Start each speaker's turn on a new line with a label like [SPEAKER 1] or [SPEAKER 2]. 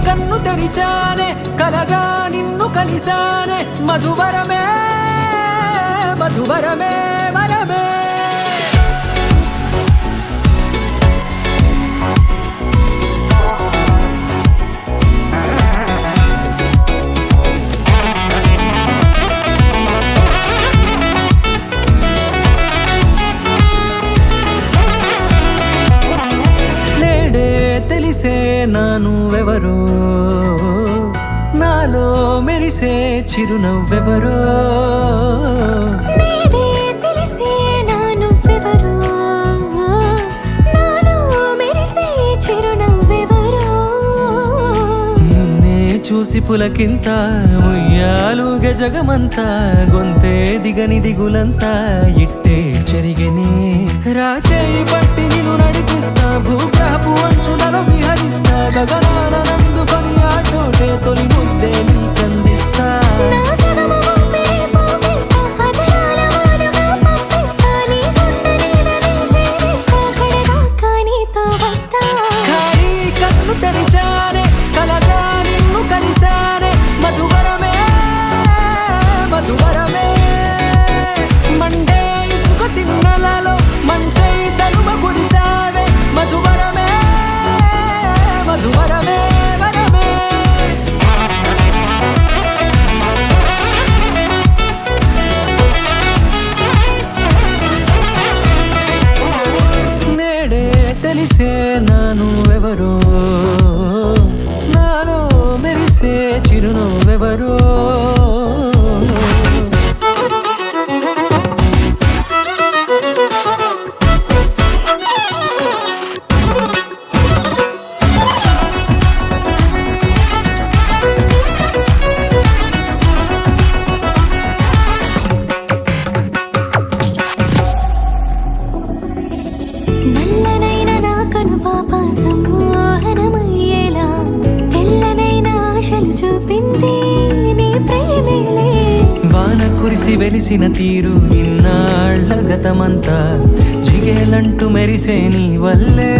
[SPEAKER 1] కన్ను తెరిచానే కలగా నిన్ను కలిసానే మధువరమే మధువరమే వరమే తెలిసే నానువెవరో నాలో మెరిసే చిరునవ్వెవరో
[SPEAKER 2] నేడే తెలిసే నానువెవరో నాలో మెరిసే చిరునవ్వెవరో
[SPEAKER 1] నిన్నే చూసి పులకింత ఉయ్యాలుగే జగమంతా గొంతే దిగని దిగులంతా ఇట్టే చెరిగెనే రాచేయి పట్టి నిన్ను నడిపిస్తా భూగ్రహపు అంచులలో విహరిస్తా గగనాన నందుకొని ఆ చోటే తొలి ముద్దే నీకందిస్తా
[SPEAKER 2] నా సగము ఊపిరి పోగిస్తా అధరాల వాలుగా పంపిస్తా నీ గుండె నీడనే చేరిస్తా కడదాకా నీతో వస్తా
[SPEAKER 1] ఖాళీ కన్ను తెరిచానే కలగా నిన్ను కలిసానే మధువరమే మధువరమే మండే ఇసుక తిన్నలలో మంచై చలువ కురిసావే మధువరమే మధువరమే వరమే నేడే తెలిసే నానువెవరో నాలో మెరిసే చిరునవ్వెవరో
[SPEAKER 2] నల్లనైన నా కనుపాప సమ్మోహనమయ్యేలా తెల్లనైన ఆశలు చూపింది నీ ప్రేమేలే
[SPEAKER 1] వాన కురిసి వెలిసిన తీరు ఇన్నాళ్ల గతమంతా జిగేలంటూ మెరిసే నీ వల్లే